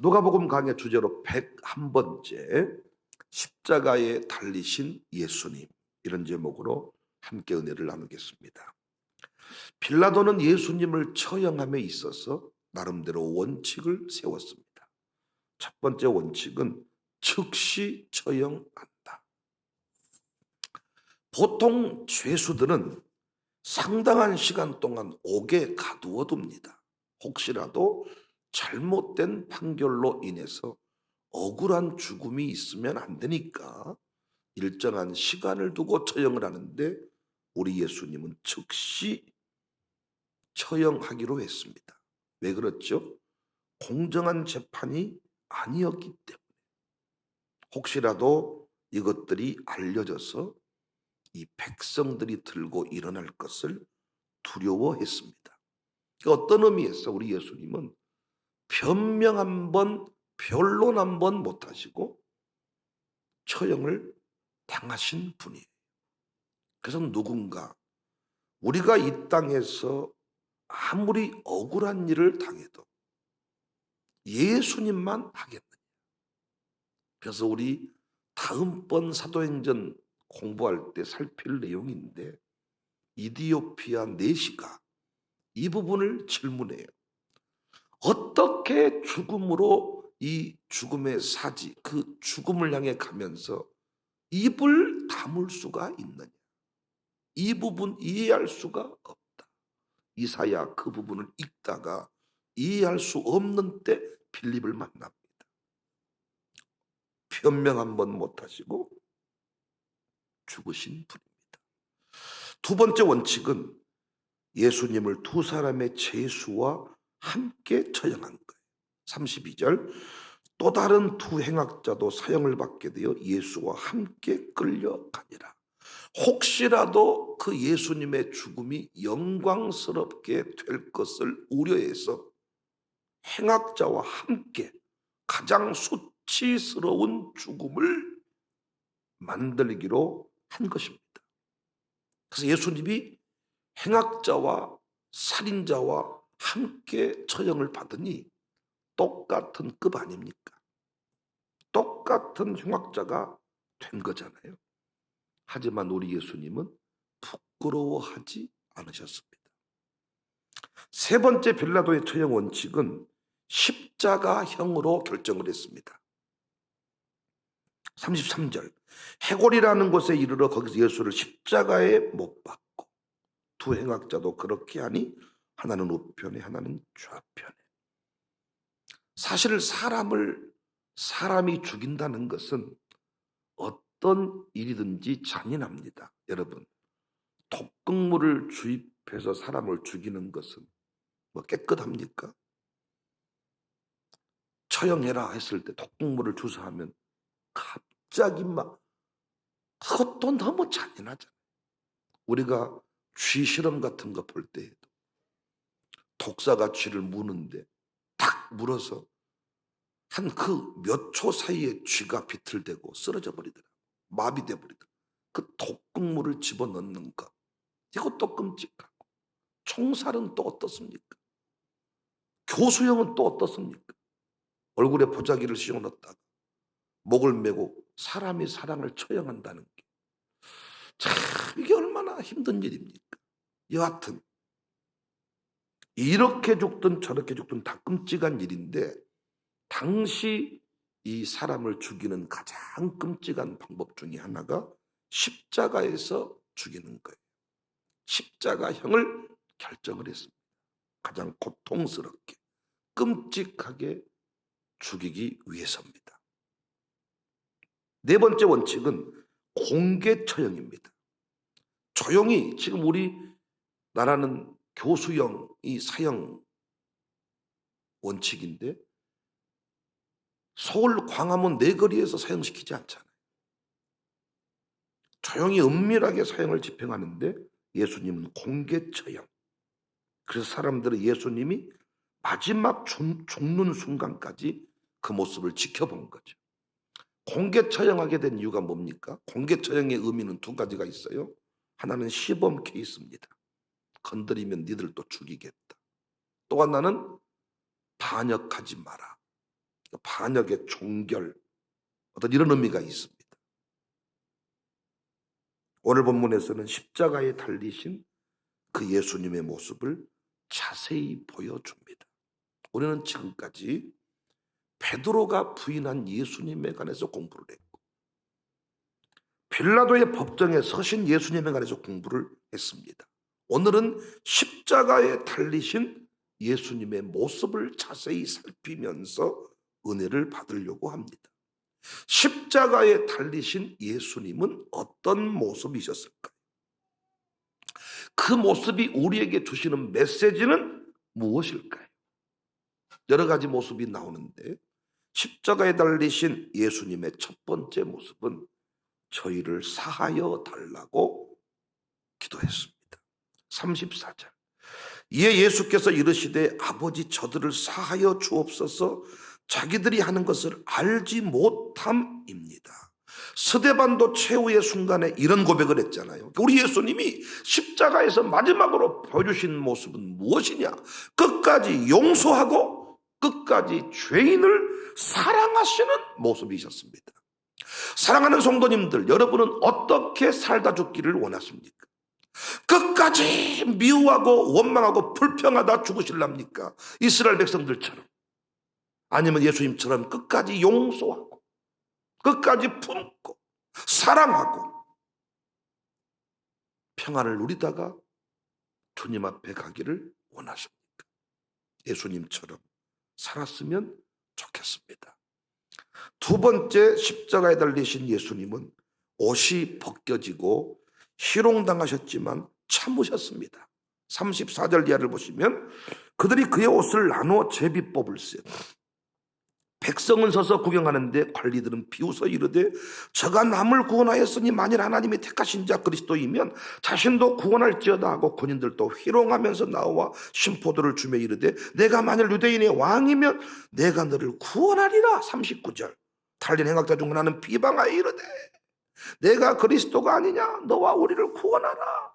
누가복음 강의 주제로 101번째 십자가에 달리신 예수님, 이런 제목으로 함께 은혜를 나누겠습니다. 빌라도는 예수님을 처형함에 있어서 나름대로 원칙을 세웠습니다. 첫 번째 원칙은 즉시 처형한다. 보통 죄수들은 상당한 시간 동안 옥에 가두어 둡니다. 혹시라도 잘못된 판결로 인해서 억울한 죽음이 있으면 안 되니까 일정한 시간을 두고 처형을 하는데, 우리 예수님은 즉시 처형하기로 했습니다. 왜 그렇죠? 공정한 재판이 아니었기 때문에. 혹시라도 이것들이 알려져서 이 백성들이 들고 일어날 것을 두려워했습니다. 어떤 의미에서 우리 예수님은 변명 한 번, 변론 한 번 못하시고 처형을 당하신 분이에요. 그래서 누군가 우리가 이 땅에서 아무리 억울한 일을 당해도 예수님만 하겠느냐. 그래서 우리 다음번 사도행전 공부할 때 살필 내용인데, 이디오피아 내시가 이 부분을 질문해요. 어떻게 죽음으로 이 죽음의 사지, 그 죽음을 향해 가면서 입을 다물 수가 있느냐. 이 부분 이해할 수가 없다. 이사야 그 부분을 읽다가 이해할 수 없는 때 빌립을 만납니다. 변명 한 번 못하시고 죽으신 분입니다. 두 번째 원칙은 예수님을 두 사람의 죄수와 함께 처형한 거예요. 32절, 또 다른 두 행악자도 사형을 받게 되어 예수와 함께 끌려가니라. 혹시라도 그 예수님의 죽음이 영광스럽게 될 것을 우려해서 행악자와 함께 가장 수치스러운 죽음을 만들기로 한 것입니다. 그래서 예수님이 행악자와 살인자와 함께 처형을 받으니 똑같은 급 아닙니까? 똑같은 흉악자가 된 거잖아요. 하지만 우리 예수님은 부끄러워하지 않으셨습니다. 세 번째 빌라도의 처형 원칙은 십자가형으로 결정을 했습니다. 33절, 해골이라는 곳에 이르러 거기서 예수를 십자가에 못 박고, 두 행악자도 그렇게 하니 하나는 우편에 하나는 좌편에. 사실 사람이 죽인다는 것은 어떤 일이든지 잔인합니다. 여러분, 독극물을 주입해서 사람을 죽이는 것은 뭐 깨끗합니까? 처형해라 했을 때 독극물을 주사하면 갑자기 막, 그것도 너무 잔인하잖아요. 우리가 쥐 실험 같은 거 볼 때에도 독사가 쥐를 무는데 탁 물어서 한 그 몇 초 사이에 쥐가 비틀대고 쓰러져 버리더라. 마비돼 버리더라. 그 독극물을 집어넣는 것, 이것도 끔찍하고, 총살은 또 어떻습니까? 교수형은 또 어떻습니까? 얼굴에 보자기를 씌워넣었다가 목을 메고 사람이 사람을 처형한다는 게 참, 이게 얼마나 힘든 일입니까? 여하튼 이렇게 죽든 저렇게 죽든 다 끔찍한 일인데, 당시 이 사람을 죽이는 가장 끔찍한 방법 중에 하나가 십자가에서 죽이는 거예요. 십자가형을 결정을 했습니다. 가장 고통스럽게, 끔찍하게 죽이기 위해서입니다. 네 번째 원칙은 공개 처형입니다. 조용히, 지금 우리 나라는 교수형이 사형 원칙인데 서울 광화문 내거리에서 사형시키지 않잖아요. 조용히 은밀하게 사형을 집행하는데 예수님은 공개 처형. 그래서 사람들은 예수님이 마지막 죽는 순간까지 그 모습을 지켜본 거죠. 공개 처형하게 된 이유가 뭡니까? 공개 처형의 의미는 두 가지가 있어요. 하나는 시범 케이스입니다. 건드리면 니들도 죽이겠다. 또 하나는 반역하지 마라. 반역의 종결, 어떤 이런 의미가 있습니다. 오늘 본문에서는 십자가에 달리신 그 예수님의 모습을 자세히 보여줍니다. 우리는 지금까지 베드로가 부인한 예수님에 관해서 공부를 했고, 빌라도의 법정에 서신 예수님에 관해서 공부를 했습니다. 오늘은 십자가에 달리신 예수님의 모습을 자세히 살피면서 은혜를 받으려고 합니다. 십자가에 달리신 예수님은 어떤 모습이셨을까요? 그 모습이 우리에게 주시는 메시지는 무엇일까요? 여러 가지 모습이 나오는데, 십자가에 달리신 예수님의 첫 번째 모습은 저희를 사하여 달라고 기도했습니다. 34절. 이에 예수께서 이르시되 아버지 저들을 사하여 주옵소서, 자기들이 하는 것을 알지 못함입니다. 스데반도 최후의 순간에 이런 고백을 했잖아요. 우리 예수님이 십자가에서 마지막으로 보여주신 모습은 무엇이냐? 끝까지 용서하고 끝까지 죄인을 사랑하시는 모습이셨습니다. 사랑하는 성도님들, 여러분은 어떻게 살다 죽기를 원하십니까? 끝까지 미워하고 원망하고 불평하다 죽으실랍니까? 이스라엘 백성들처럼. 아니면 예수님처럼 끝까지 용서하고 끝까지 품고 사랑하고 평안을 누리다가 주님 앞에 가기를 원하십니까? 예수님처럼 살았으면 좋겠습니다. 두 번째, 십자가에 달리신 예수님은 옷이 벗겨지고 희롱당하셨지만 참으셨습니다. 34절 이하를 보시면 그들이 그의 옷을 나누어 제비 뽑을세. 백성은 서서 구경하는데 관리들은 비웃어 이르되 저가 남을 구원하였으니 만일 하나님이 택하신 자 그리스도이면 자신도 구원할지어다 하고 군인들도 희롱하면서 나와 심포도를 주며 이르되 내가 만일 유대인의 왕이면 내가 너를 구원하리라. 39절. 달린 행악자 중 하나는 비방하여 이르되 내가 그리스도가 아니냐? 너와 우리를 구원하라.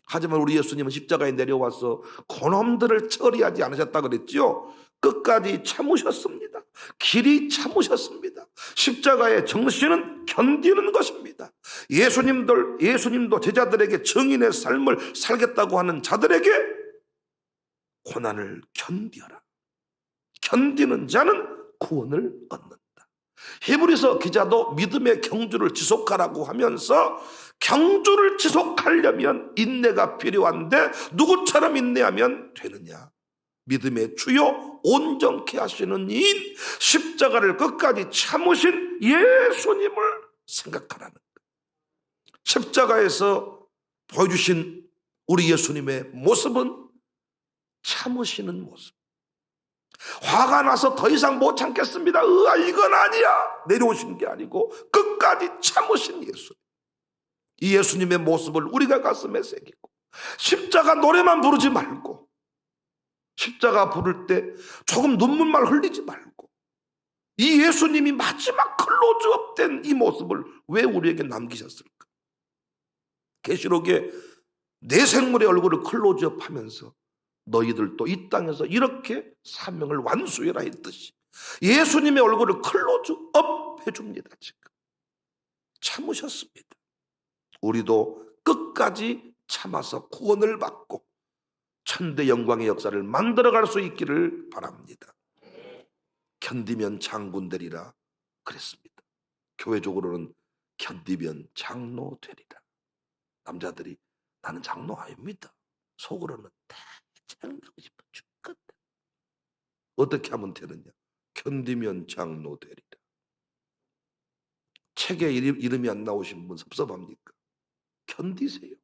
하지만 우리 예수님은 십자가에 내려와서 그놈들을 처리하지 않으셨다 그랬죠. 끝까지 참으셨습니다. 길이 참으셨습니다. 십자가의 정신은 견디는 것입니다. 예수님도 제자들에게 증인의 삶을 살겠다고 하는 자들에게 고난을 견디어라. 견디는 자는 구원을 얻는다. 히브리서 기자도 믿음의 경주를 지속하라고 하면서 경주를 지속하려면 인내가 필요한데 누구처럼 인내하면 되느냐? 믿음의 주요 온전케 하시는 이인 십자가를 끝까지 참으신 예수님을 생각하라는 거예요. 십자가에서 보여주신 우리 예수님의 모습은 참으시는 모습. 화가 나서 더 이상 못 참겠습니다. 이건 아니야. 내려오신 게 아니고 끝까지 참으신 예수. 이 예수님의 모습을 우리가 가슴에 새기고 십자가 노래만 부르지 말고 십자가 부를 때 조금 눈물만 흘리지 말고 이 예수님이 마지막 클로즈업 된 이 모습을 왜 우리에게 남기셨을까? 계시록에 내 생물의 얼굴을 클로즈업 하면서 너희들도 이 땅에서 이렇게 사명을 완수해라 했듯이 예수님의 얼굴을 클로즈업 해줍니다. 지금 참으셨습니다. 우리도 끝까지 참아서 구원을 받고 천대 영광의 역사를 만들어갈 수 있기를 바랍니다. 견디면 장군 되리라 그랬습니다. 교회적으로는 견디면 장로 되리라. 남자들이 나는 장로 아닙니다. 속으로는 장로고 싶어 죽겠다. 어떻게 하면 되느냐? 견디면 장로 되리라. 책에 이름이 안 나오신 분 섭섭합니까? 견디세요.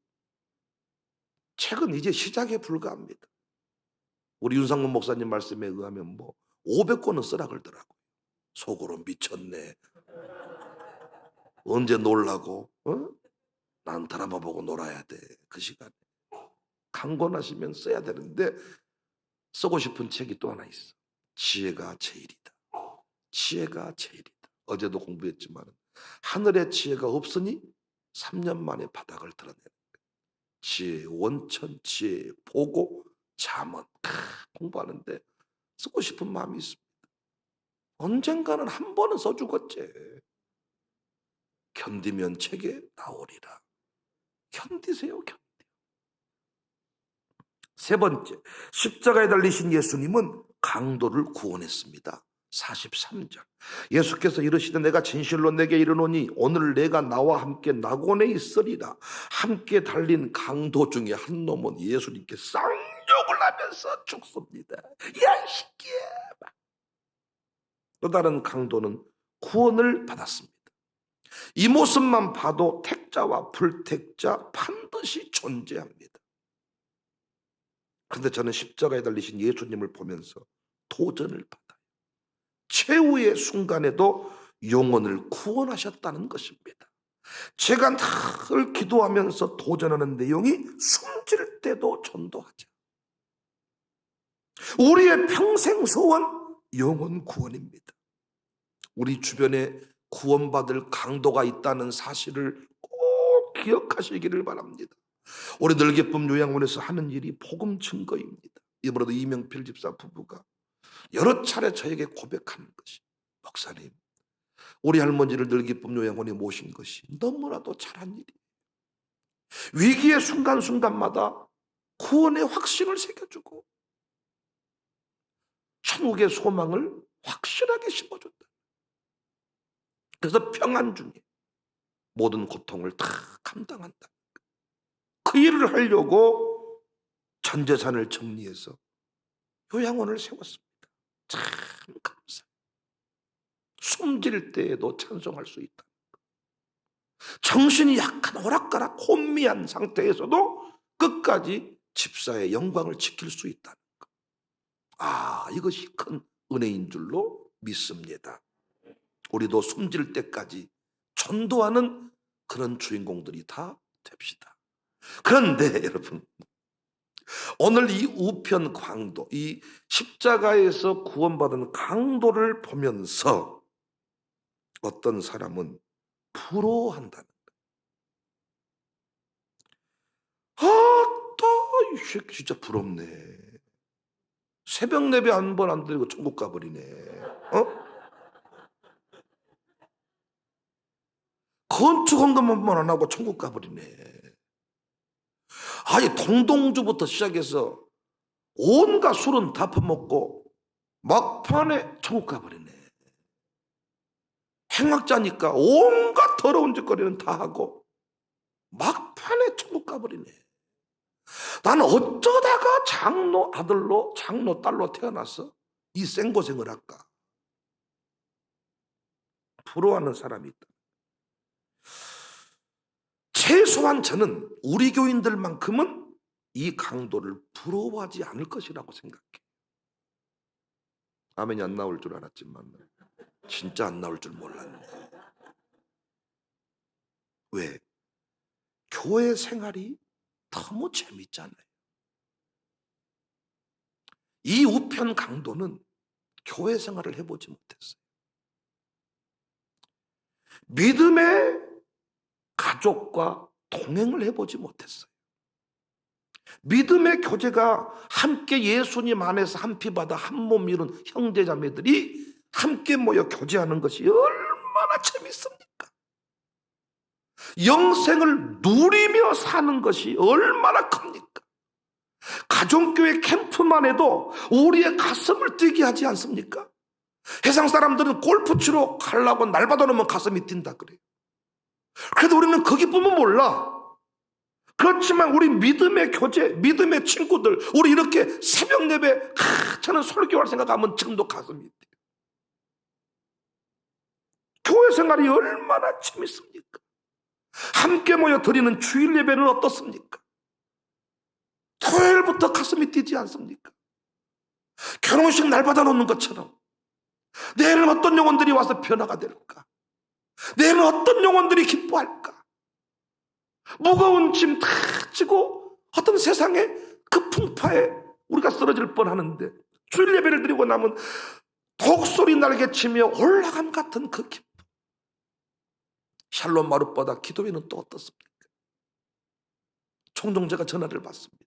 책은 이제 시작에 불과합니다. 우리 윤상문 목사님 말씀에 의하면 500권은 쓰라 그러더라고요. 속으로 미쳤네. 언제 놀라고? 난 드라마 보고 놀아야 돼. 그 시간에. 강권하시면 써야 되는데 쓰고 싶은 책이 또 하나 있어. 지혜가 제일이다. 지혜가 제일이다. 어제도 공부했지만 하늘의 지혜가 없으니 3년 만에 바닥을 드러내는 거예요. 지혜 원천, 지혜 보고 잠언 공부하는데 쓰고 싶은 마음이 있습니다. 언젠가는 한 번은 써주겠지. 견디면 책에 나오리라. 견디세요, 세 번째, 십자가에 달리신 예수님은 강도를 구원했습니다. 43절. 예수께서 이르시되 내가 진실로 내게 이르노니 오늘 내가 나와 함께 낙원에 있으리라. 함께 달린 강도 중에 한 놈은 예수님께 쌍욕을 하면서 죽습니다. 야, 이 새끼야. 또 다른 강도는 구원을 받았습니다. 이 모습만 봐도 택자와 불택자 반드시 존재합니다. 그런데 저는 십자가에 달리신 예수님을 보면서 도전을 받아요. 최후의 순간에도 영혼을 구원하셨다는 것입니다. 제가 늘 기도하면서 도전하는 내용이 숨질 때도 전도하자. 우리의 평생 소원, 영혼 구원입니다. 우리 주변에 구원받을 강도가 있다는 사실을 꼭 기억하시기를 바랍니다. 우리 늘기쁨 요양원에서 하는 일이 복음 증거입니다. 이번에도 이명필 집사 부부가 여러 차례 저에게 고백하는 것이, 목사님, 우리 할머니를 늘기쁨 요양원에 모신 것이 너무나도 잘한 일이에요. 위기의 순간순간마다 구원의 확신을 새겨주고 천국의 소망을 확실하게 심어준다. 그래서 평안 중에 모든 고통을 다 감당한다. 그 일을 하려고 전 재산을 정리해서 요양원을 세웠습니다. 참 감사해요. 숨질 때에도 찬송할 수 있다. 정신이 약간 오락가락 혼미한 상태에서도 끝까지 집사의 영광을 지킬 수 있다는 것. 아, 이것이 큰 은혜인 줄로 믿습니다. 우리도 숨질 때까지 전도하는 그런 주인공들이 다 됩시다. 그런데 여러분, 오늘 이 우편 강도, 이 십자가에서 구원받은 강도를 보면서 어떤 사람은 부러워한다는 거예요. 이 새끼 진짜 부럽네. 새벽 예배 한 번 안 드리고 천국 가버리네. 건축 헌금만 안 하고 천국 가버리네. 아니, 동동주부터 시작해서 온갖 술은 다 퍼먹고 막판에 천국 가버리네. 행악자니까 온갖 더러운 짓거리는 다 하고 막판에 천국 가버리네. 나는 어쩌다가 장로 아들로 장로 딸로 태어나서 이 생고생을 할까. 부러워하는 사람이 있다. 최소한 저는 우리 교인들만큼은 이 강도를 부러워하지 않을 것이라고 생각해. 아멘이 안 나올 줄 알았지만 진짜 안 나올 줄 몰랐네. 왜? 교회 생활이 너무 재밌잖아요. 이 우편 강도는 교회 생활을 해보지 못했어요. 믿음의 가족과 동행을 해보지 못했어요. 믿음의 교제가 함께 예수님 안에서 한 피 받아 한 몸 이룬 형제자매들이 함께 모여 교제하는 것이 얼마나 재밌습니까? 영생을 누리며 사는 것이 얼마나 큽니까? 가정교회 캠프만 해도 우리의 가슴을 뛰게 하지 않습니까? 해상 사람들은 골프 치러 가려고 날 받아놓으면 가슴이 뛴다 그래요. 그래도 우리는 그 기쁨은 몰라. 그렇지만 우리 믿음의 교제, 믿음의 친구들, 우리 이렇게 새벽 예배 저는 설교할 생각하면 지금도 가슴이 뛰어요. 교회 생활이 얼마나 재밌습니까? 함께 모여 드리는 주일 예배는 어떻습니까? 토요일부터 가슴이 뛰지 않습니까? 결혼식 날 받아놓는 것처럼 내일은 어떤 영혼들이 와서 변화가 될까? 내일은 어떤 영혼들이 기뻐할까? 무거운 짐 다 지고 어떤 세상의 그 풍파에 우리가 쓰러질 뻔하는데 주일 예배를 드리고 나면 독소리 날개치며 올라감 같은 그 기쁨. 샬롬 마룻바다 기도회는 또 어떻습니까? 종종 제가 전화를 받습니다.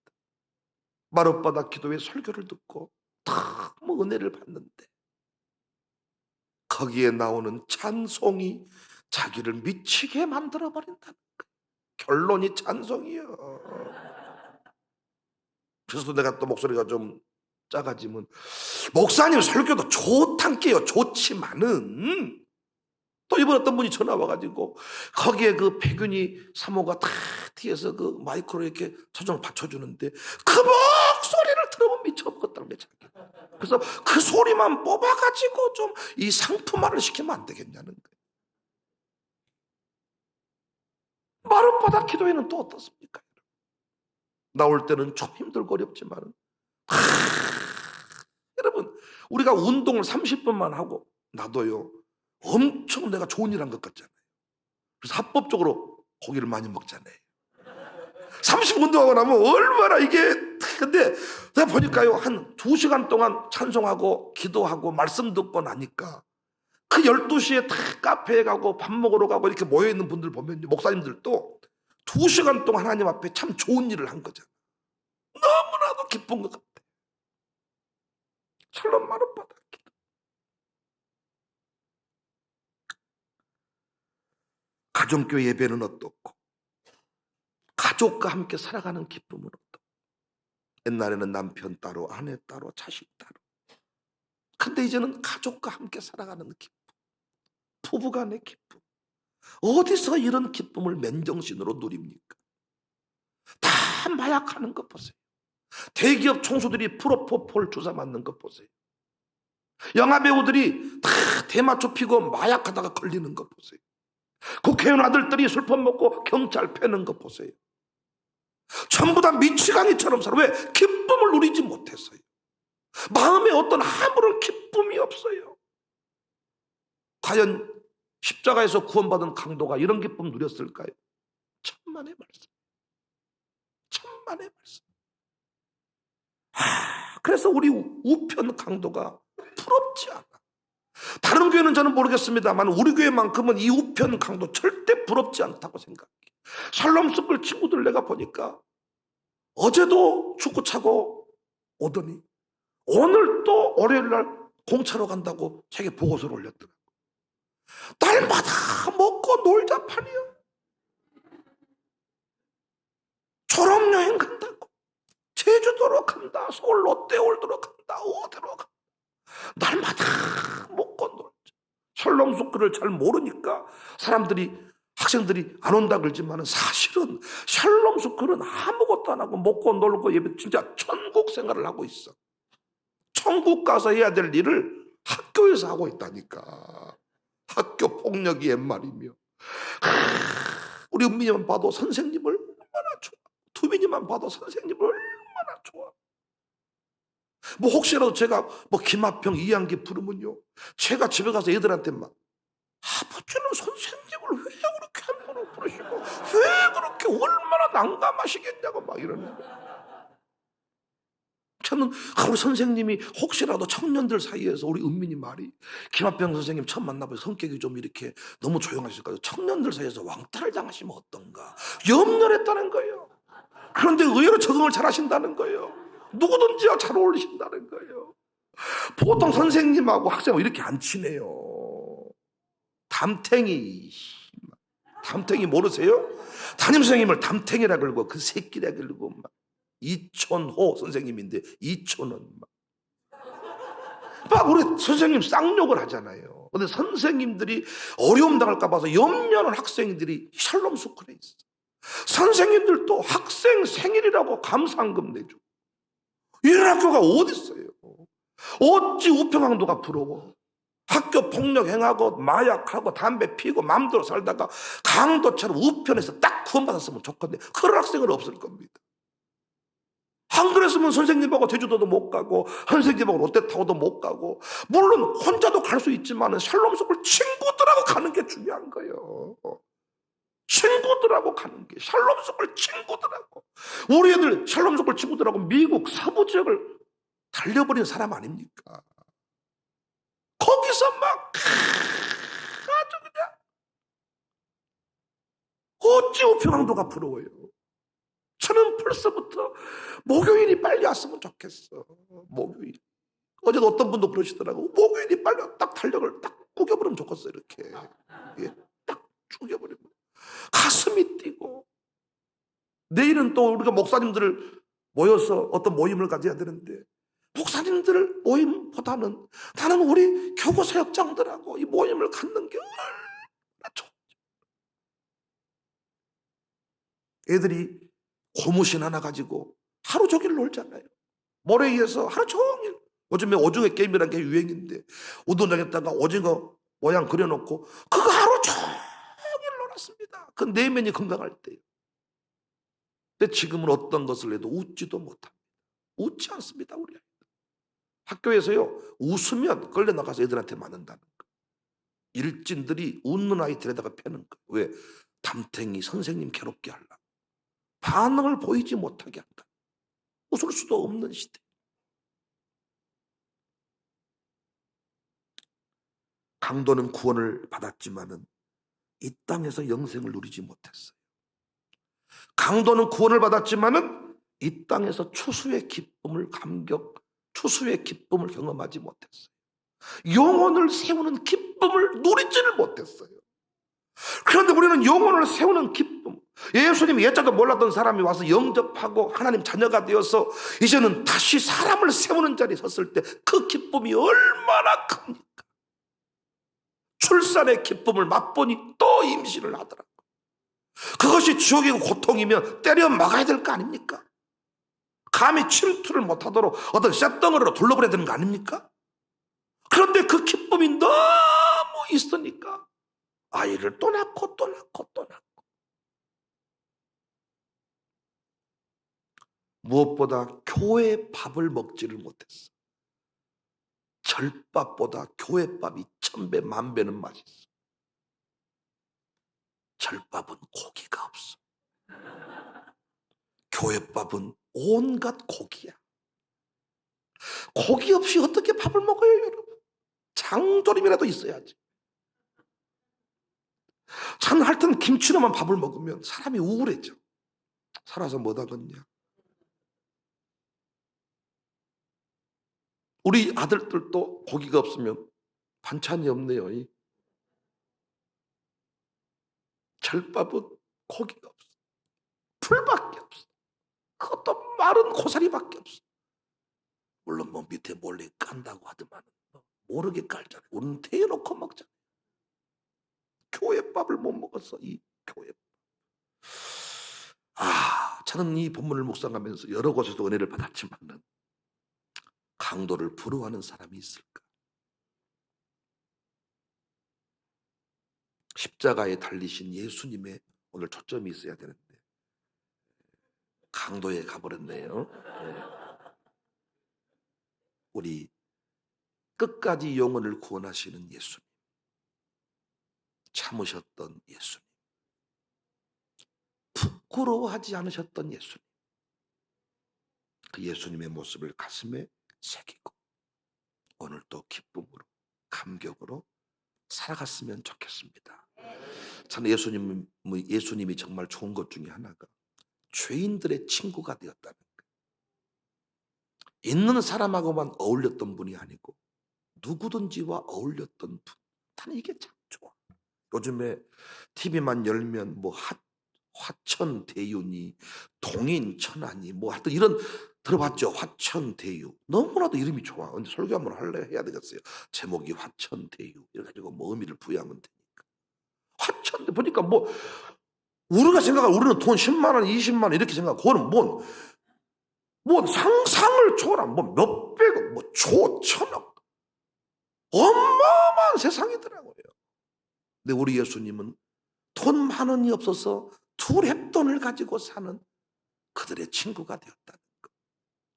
마룻바다 기도회 설교를 듣고 너무 은혜를 받는데 거기에 나오는 찬송이 자기를 미치게 만들어버린다는 거예요. 결론이 찬송이요. 그래서 내가 또 목소리가 좀 작아지면, 목사님 설교도 좋단께요. 좋지만은, 또 이번 어떤 분이 전화 와가지고 거기에 그 백윤희 사모가 다 뒤에서 그 마이크로 이렇게 초점을 받쳐주는데 그 목소리를 들으면 미쳐먹었다는 거예요. 그래서 그 소리만 뽑아가지고 좀 이 상품화를 시키면 안 되겠냐는 거예요. 마룻바닥 기도회는 또 어떻습니까? 나올 때는 좀 힘들고 어렵지만, 여러분, 우리가 운동을 30분만 하고 나도요, 엄청 내가 좋은 일 한 것 같잖아요. 그래서 합법적으로 고기를 많이 먹잖아요. 30분 운동하고 나면 얼마나 이게, 근데 내가 보니까요, 한 2시간 동안 찬송하고 기도하고 말씀 듣고 나니까 그 12시에 다 카페에 가고 밥 먹으러 가고 이렇게 모여있는 분들 보면, 목사님들도 2시간 동안 하나님 앞에 참 좋은 일을 한 거잖아. 너무나도 기쁜 것 같아. 설렘 마룻바닥 기도. 가정교회 예배는 어떻고, 가족과 함께 살아가는 기쁨은 어떻고. 옛날에는 남편 따로, 아내 따로, 자식 따로. 근데 이제는 가족과 함께 살아가는 기쁨, 부부간의 기쁨. 어디서 이런 기쁨을 맨정신으로 누립니까? 다 마약하는 것 보세요. 대기업 총수들이 프로포폴 주사 맞는 것 보세요. 영화배우들이 다 대마초 피고 마약하다가 걸리는 것 보세요. 국회의원 아들들이 술판 먹고 경찰 패는 것 보세요. 전부 다 미치광이처럼 살아. 왜? 기쁨을 누리지 못했어요. 마음에 어떤 아무런 기쁨이 없어요. 과연 십자가에서 구원받은 강도가 이런 기쁨 누렸을까요? 천만의 말씀. 천만의 말씀. 그래서 우리 우편 강도가 부럽지 않아. 다른 교회는 저는 모르겠습니다만 우리 교회만큼은 이 우편 강도 절대 부럽지 않다고 생각해요. 샬롬스쿨 친구들 내가 보니까 어제도 축구 차고 오더니 오늘 또 월요일날 공차로 간다고 자기 보고서를 올렸더라고. 날마다 먹고 놀자 판이요. 졸업여행 간다고. 제주도로 간다, 서울 롯데월드로 간다, 어디로 간다. 날마다 먹고 놀자. 샬롬스쿨을 잘 모르니까 사람들이, 학생들이 안 온다 그러지만 사실은 샬롬스쿨은 아무것도 안 하고 먹고 놀고 예배, 진짜 천국 생활을 하고 있어. 천국 가서 해야 될 일을 학교에서 하고 있다니까. 학교 폭력이 옛말이며. 우리 은민이만 봐도 선생님을 얼마나 좋아. 두민이만 봐도 선생님을 얼마나 좋아. 뭐 혹시라도 제가 뭐 김하평, 이한기 부르면요, 제가 집에 가서 애들한테 막, 아버지는 선생님을 왜 그렇게 함부로 부르시고 왜 그렇게 얼마나 난감하시겠냐고 막 이러는 거예요. 저는 우리 선생님이 혹시라도 청년들 사이에서 우리 은민이 말이, 김하평 선생님 처음 만나봐서 성격이 좀 이렇게 너무 조용하실까요? 청년들 사이에서 왕따를 당하시면 어떤가 염려했다는 거예요. 그런데 의외로 적응을 잘 하신다는 거예요. 누구든지 잘 어울리신다는 거예요. 보통 선생님하고 학생하고 이렇게 안 친해요. 담탱이 모르세요? 담임선생님을 담탱이라 그러고 그 새끼라 그러고 막. 이촌호 선생님인데 이촌은 막 우리 선생님 쌍욕을 하잖아요. 근데 선생님들이 어려움 당할까 봐서 염려하는 학생들이 샬롬스쿨에 있어. 선생님들도 학생 생일이라고 감사한금 내줘. 이런 학교가 어디 있어요? 어찌 우평강도가 부러워? 학교 폭력 행하고 마약하고 담배 피고 마음대로 살다가 강도처럼 우편에서 딱 구원받았으면 좋겠는데 그런 학생은 없을 겁니다. 안 그랬으면 선생님하고 제주도도 못 가고 선생님하고 롯데타워도 못 가고, 물론 혼자도 갈 수 있지만 샬롬스쿨 친구들하고 가는 게 중요한 거예요. 친구들하고 가는 게, 샬롬스쿨 친구들하고. 우리 애들 샬롬스쿨 친구들하고 미국 서부 지역을 달려버린 사람 아닙니까? 거기서 막 아주 그냥 어찌 우평강도가 부러워요. 저는 벌써부터 목요일이 빨리 왔으면 좋겠어. 목요일. 어제도 어떤 분도 그러시더라고. 목요일이 빨리 딱 달력을 딱 구겨버리면 좋겠어. 이렇게 딱 죽여버리면 가슴이 뛰고, 내일은 또 우리가 목사님들을 모여서 어떤 모임을 가져야 되는데, 목사님들 모임보다는 나는 우리 교구사역장들하고 이 모임을 갖는 게 얼마나 좋아. 애들이 고무신 하나 가지고 하루 종일 놀잖아요. 모래 위에서 하루 종일. 요즘에 오징어 게임이라는 게 유행인데, 우동장에다가 오징어 모양 그려놓고 그거 하루 종일 놀았습니다. 그 내면이 건강할 때요. 근데 지금은 어떤 것을 해도 웃지도 못합니다. 웃지 않습니다, 우리 아이들. 학교에서요, 웃으면 끌려나가서 애들한테 맞는다는 거. 일진들이 웃는 아이들에다가 패는 거. 왜? 담탱이 선생님 괴롭게 하려고. 반응을 보이지 못하게 한다. 웃을 수도 없는 시대. 강도는 구원을 받았지만은 이 땅에서 영생을 누리지 못했어요. 강도는 구원을 받았지만은 이 땅에서 추수의 기쁨을 추수의 기쁨을 경험하지 못했어요. 영혼을 세우는 기쁨을 누리지를 못했어요. 그런데 우리는 영혼을 세우는 기쁨, 예수님이 예자도 몰랐던 사람이 와서 영접하고 하나님 자녀가 되어서 이제는 다시 사람을 세우는 자리에 섰을 때 그 기쁨이 얼마나 큽니까? 출산의 기쁨을 맛보니 또 임신을 하더라고요. 그것이 지옥이고 고통이면 때려 막아야 될 거 아닙니까? 감히 침투를 못하도록 어떤 쇳덩어리로 둘러버려야 되는 거 아닙니까? 그런데 그 기쁨이 너무 있으니까 아이를 또 낳고 또 낳고 또 낳고. 무엇보다 교회 밥을 먹지를 못했어. 절밥보다 교회밥이 1000배 만배는 맛있어. 절밥은 고기가 없어. 교회밥은 온갖 고기야. 고기 없이 어떻게 밥을 먹어요, 여러분? 장조림이라도 있어야지. 저는 하여튼 김치로만 밥을 먹으면 사람이 우울해져. 살아서 못 하겠냐. 우리 아들들도 고기가 없으면 반찬이 없네요. 절밥은 고기가 없어. 풀밖에 없어. 그것도 마른 고사리밖에 없어. 물론 뭐 밑에 몰래 깐다고 하더만 모르게 깔잖아요. 우리는 대놓고 먹잖아요. 교회밥을 못 먹었어. 이 교회밥. 저는 이 본문을 묵상하면서 여러 곳에서 은혜를 받았지만은 강도를 부러워하는 사람이 있을까? 십자가에 달리신 예수님의 오늘 초점이 있어야 되는데 강도에 가버렸네요. 우리 끝까지 영혼을 구원하시는 예수님, 참으셨던 예수님, 부끄러워하지 않으셨던 예수님, 그 예수님의 모습을 가슴에 새기고 오늘 또 기쁨으로 감격으로 살아갔으면 좋겠습니다. 저는 예수님이 정말 좋은 것 중에 하나가 죄인들의 친구가 되었다는 거예요. 있는 사람하고만 어울렸던 분이 아니고 누구든지와 어울렸던 분. 나는 이게 참 좋아. 요즘에 TV만 열면 뭐 화천대유니 동인천하니 뭐 하여튼 이런 들어봤죠? 화천대유. 너무나도 이름이 좋아. 근데 설교 한번 해야 되겠어요. 제목이 화천대유. 이래가지고 뭐 의미를 부여하면 되니까. 화천대 보니까 뭐 우리가 생각하는 우리는 돈 10만 원, 20만 원 이렇게 생각하고 그거는 뭐 상상을 초월한 뭐 몇백억, 뭐 천억 어마어마한 세상이더라고요. 근데 우리 예수님은 돈 만 원이 없어서 두랩돈을 가지고 사는 그들의 친구가 되었다는 것.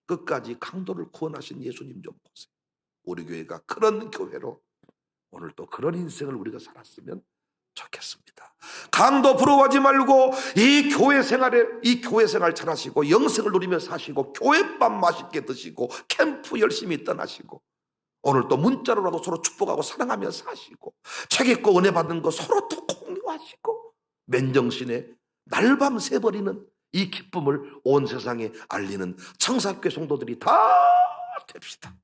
끝까지 강도를 구원하신 예수님 좀 보세요. 우리 교회가 그런 교회로 오늘 또 그런 인생을 우리가 살았으면 좋겠습니다. 강도 부러워하지 말고 이 교회 생활 잘하시고 영생을 누리며 사시고 교회밥 맛있게 드시고 캠프 열심히 떠나시고 오늘 또 문자로라도 서로 축복하고 사랑하며 사시고 책 읽고 은혜 받는 거 서로 또 공유하시고 맨정신에 날밤 새버리는 이 기쁨을 온 세상에 알리는 청사교회 성도들이 다 됩시다.